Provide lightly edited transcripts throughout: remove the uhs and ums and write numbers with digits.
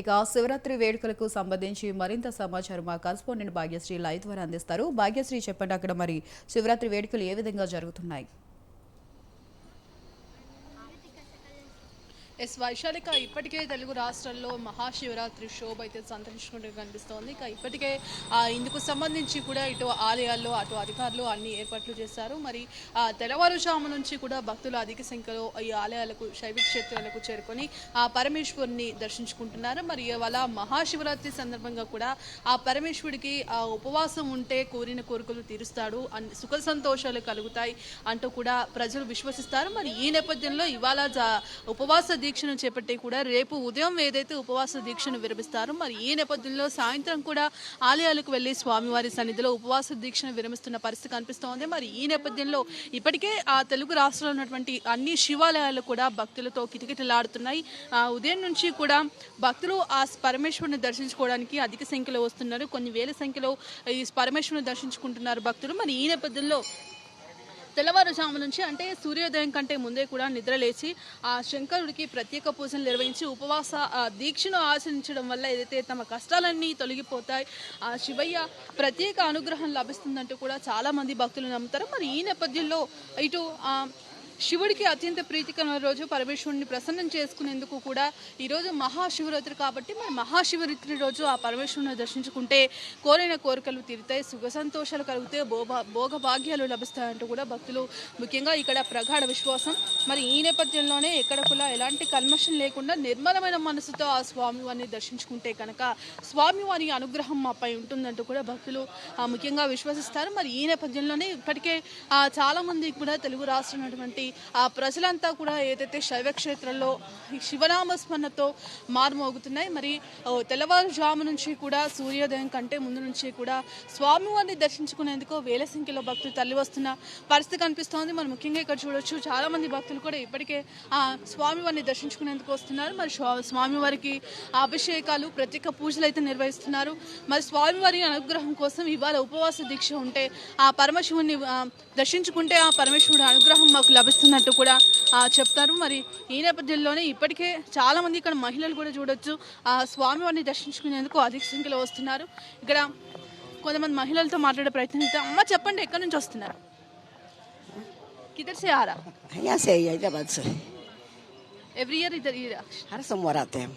ఇక శివరాత్రి వేడుకలకు సంబంధించి మరింత సమాచారం మా కరెస్పాండెంట్ భాగ్యశ్రీ లైవ్ ద్వారా అందిస్తారు. భాగ్యశ్రీ, చెప్పండి, అక్కడ మరి శివరాత్రి వేడుకలు ఏ విధంగా జరుగుతున్నాయి? వైశాలిక ఇప్పటికే తెలుగు రాష్ట్రాల్లో మహాశివరాత్రి శోభ అయితే సంతరించుకుంటూ కనిపిస్తోంది. ఇక ఇప్పటికే ఇందుకు సంబంధించి కూడా ఇటు ఆలయాల్లో అటు అధికారులు అన్ని ఏర్పాట్లు చేశారు. మరి తెల్లవారుజాము నుంచి కూడా భక్తులు అధిక సంఖ్యలో ఈ ఆలయాలకు శైవ క్షేత్రాలకు చేరుకొని ఆ పరమేశ్వరుని దర్శించుకుంటున్నారు. మరి ఇవాళ మహాశివరాత్రి సందర్భంగా కూడా ఆ పరమేశ్వరుడికి ఆ ఉపవాసం ఉంటే కోరిన కోరికలు తీరుస్తాడు, సుఖ సంతోషాలు కలుగుతాయి అంటూ కూడా ప్రజలు విశ్వసిస్తారు. మరి ఈ నేపథ్యంలో ఇవాళ ఉపవాస దీక్షను చేపట్టి కూడా రేపు ఉదయం ఏదైతే ఉపవాస దీక్షను విరమిస్తారో మరి ఈ నేపథ్యంలో సాయంత్రం కూడా ఆలయాలకు వెళ్లి స్వామివారి సన్నిధిలో ఉపవాస దీక్షను విరమిస్తున్న పరిస్థితి కనిపిస్తోంది. మరి ఈ నేపథ్యంలో ఇప్పటికే ఆ తెలుగు రాష్ట్రాల్లో ఉన్నటువంటి అన్ని శివాలయాలు కూడా భక్తులతో కిటకిటలాడుతున్నాయి. ఉదయం నుంచి కూడా భక్తులు ఆ పరమేశ్వరుని దర్శించుకోవడానికి అధిక సంఖ్యలో వస్తున్నారు. కొన్ని వేల సంఖ్యలో ఈ పరమేశ్వరుని దర్శించుకుంటున్నారు భక్తులు. మరి ఈ నేపథ్యంలో తెల్లవారుజాము నుంచి అంటే సూర్యోదయం కంటే ముందే కూడా నిద్రలేచి ఆ శంకరుడికి ప్రత్యేక పూజలు నిర్వహించి ఉపవాస దీక్షను ఆచరించడం వల్ల ఏదైతే తమ కష్టాలన్నీ తొలగిపోతాయి, ఆ శివయ్య ప్రత్యేక అనుగ్రహం లభిస్తుందంటూ కూడా చాలామంది భక్తులు నమ్ముతారు. మరి ఈ నేపథ్యంలో ఇటు శివుడికి అత్యంత ప్రీతికరమైన రోజు పరమేశ్వరుని ప్రసన్నం చేసుకునేందుకు కూడా ఈరోజు మహాశివరాత్రి కాబట్టి మరి మహాశివరాత్రి రోజు ఆ పరమేశ్వరుని దర్శించుకుంటే కోరిన కోరికలు తీరుతాయి, సుఖ సంతోషాలు కలిగితే భోగభాగ్యాలు లభిస్తాయంటూ కూడా భక్తులు ముఖ్యంగా ఇక్కడ ప్రగాఢ విశ్వాసం. మరి ఈ నేపథ్యంలోనే ఎక్కడ కూడా ఎలాంటి కల్మషం లేకుండా నిర్మలమైన మనసుతో ఆ స్వామివారిని దర్శించుకుంటే కనుక స్వామివారి అనుగ్రహం మాపై ఉంటుందంటూ కూడా భక్తులు ముఖ్యంగా విశ్వసిస్తారు. మరి ఈ నేపథ్యంలోనే ఇప్పటికే చాలామంది కూడా తెలుగు రాష్ట్రం ఆ ప్రజలంతా కూడా ఏదైతే శైవ క్షేత్రంలో శివనామస్మరణతో మారుమోగుతున్నాయి. మరి తెల్లవారుజాము నుంచి కూడా సూర్యోదయం కంటే ముందు నుంచి కూడా స్వామివారిని దర్శించుకునేందుకు వేల సంఖ్యలో భక్తులు తల్లి వస్తున్న పరిస్థితి కనిపిస్తోంది. మరి ముఖ్యంగా ఇక్కడ చూడొచ్చు చాలా మంది భక్తులు కూడా ఇప్పటికే ఆ స్వామివారిని దర్శించుకునేందుకు వస్తున్నారు. మరి స్వామివారికి అభిషేకాలు ప్రత్యేక పూజలు అయితే నిర్వహిస్తున్నారు. మరి స్వామివారి అనుగ్రహం కోసం ఇవాళ ఉపవాస దీక్ష ఉంటే ఆ పరమశివుని దర్శించుకుంటే ఆ పరమేశ్వరుడు అనుగ్రహం మాకు లభిస్తున్నట్టు కూడా చెప్తారు. మరి ఈ నేపథ్యంలోనే ఇప్పటికే చాలా మంది ఇక్కడ మహిళలు కూడా చూడొచ్చు ఆ స్వామివారిని దర్శించుకునేందుకు అధిక సంఖ్యలో వస్తున్నారు. ఇక్కడ కొంతమంది మహిళలతో మాట్లాడే ప్రయత్నం చేద్దాం. అమ్మ, చెప్పండి, ఎక్కడి నుంచి వస్తున్నారు? కిధర్ సే ఆ రహా? यहाँ से हैदराबाद से ఎవ్రీ ఇయర్ ఇద్దరు हर सोमवार आते हैं।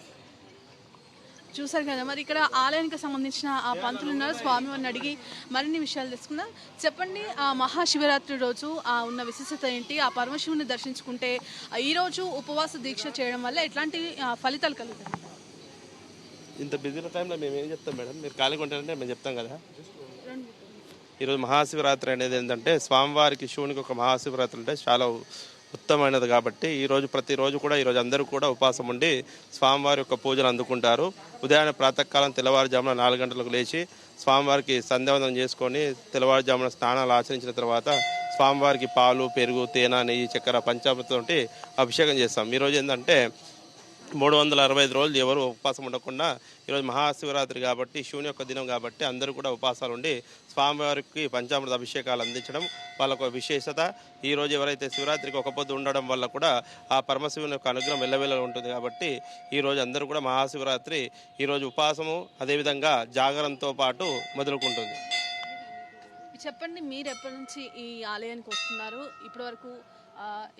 చూసారు కదా, మరి ఇక్కడ ఆలయానికి సంబంధించిన ఆ పంతులు ఉన్నారు. స్వామివారిని అడిగి మరిన్ని విషయాలు తెలుసుకుందాం. చెప్పండి, ఆ మహాశివరాత్రి రోజు ఉన్న విశిష్టత ఏంటి? ఆ పరమశివుని దర్శించుకుంటే ఈరోజు ఉపవాస దీక్ష చేయడం వల్ల ఎట్లాంటి ఫలితాలు కలుగుతాయి? ఇంత బిజీ టైంలో మేము ఏం చెప్తాం మేడం, మీరు ఖాళీగా ఉంటారంటే మేము చెప్తాం కదా. ఈరోజు మహాశివరాత్రి అనేది ఏంటంటే స్వామివారికి శివునికి ఒక మహాశివరాత్రి అంటే చాలా ఉత్తమమైనది కాబట్టి ఈరోజు ప్రతిరోజు కూడా ఈరోజు అందరూ కూడా ఉపవాసం ఉండి స్వామివారి యొక్క పూజలు అందుకుంటారు. ఉదయాన్నే ప్రాతకాలం తెల్లవారుజామున 4 గంటలకు లేచి స్వామివారికి సంధ్యావందనం చేసుకొని తెల్లవారుజామున స్నానాలు ఆచరించిన తర్వాత స్వామివారికి పాలు, పెరుగు, తేనె, నెయ్యి, చక్కెర, పంచామృతంతో అభిషేకం చేస్తాం. ఈరోజు ఏంటంటే 365 రోజులు ఎవరు ఉపవాసం ఉండకుండా ఈరోజు మహాశివరాత్రి కాబట్టి శివుని యొక్క దినం కాబట్టి అందరూ కూడా ఉపవాసాలు ఉండి స్వామివారికి పంచామృత అభిషేకాలు అందించడం వాళ్ళకు విశేషత. ఈరోజు ఎవరైతే శివరాత్రికి ఒక పొద్దు ఉండడం వల్ల కూడా ఆ పరమశివుని యొక్క అనుగ్రహం ఎల్లవేళ ఉంటుంది కాబట్టి ఈరోజు అందరూ కూడా మహాశివరాత్రి ఈరోజు ఉపవాసము అదేవిధంగా జాగరణతో పాటు మొదలుకుంటుంది. చెప్పండి, మీరు ఎప్పటి నుంచి ఈ ఆలయానికి వస్తున్నారు? ఇప్పటి వరకు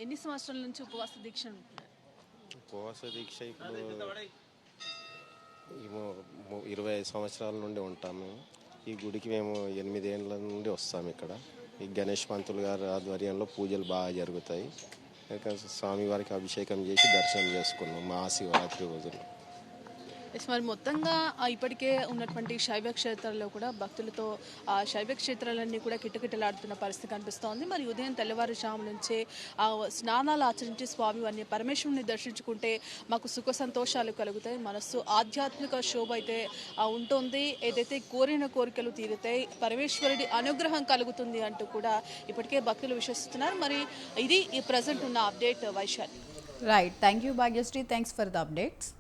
ఎన్ని సంవత్సరాల నుంచి ఉపవాస దీక్ష ఉంటున్నారు? ఉపవాస దీక్ష ఇప్పుడు 25 సంవత్సరాల నుండి ఉంటాము. ఈ గుడికి మేము 8 ఏళ్ళ నుండి వస్తాము. ఇక్కడ ఈ గణేష్ పంతులు గారి ఆధ్వర్యంలో పూజలు బాగా జరుగుతాయి. స్వామివారికి అభిషేకం చేసి దర్శనం చేసుకున్నాం మహాశివరాత్రి రోజున. మరి మొత్తంగా ఇప్పటికే ఉన్నటువంటి శైవ క్షేత్రాల్లో కూడా భక్తులతో శైవ క్షేత్రాలన్నీ కూడా కిటకిటలాడుతున్న పరిస్థితి కనిపిస్తోంది. మరి ఉదయం తెల్లవారుజాము నుంచే స్నానాలు ఆచరించి స్వామివారిని పరమేశ్వరుని దర్శించుకుంటే మాకు సుఖ సంతోషాలు కలుగుతాయి, మనస్సు ఆధ్యాత్మిక శోభ అయితే ఉంటుంది, ఏదైతే కోరిన కోరికలు తీరుతాయి, పరమేశ్వరుడి అనుగ్రహం కలుగుతుంది అంటూ కూడా ఇప్పటికే భక్తులు విశ్వసిస్తున్నారు. మరి ఇది ఈ ప్రజెంట్ ఉన్న update. Vaishali. Right, thank you Bhagyashree, thanks for the updates.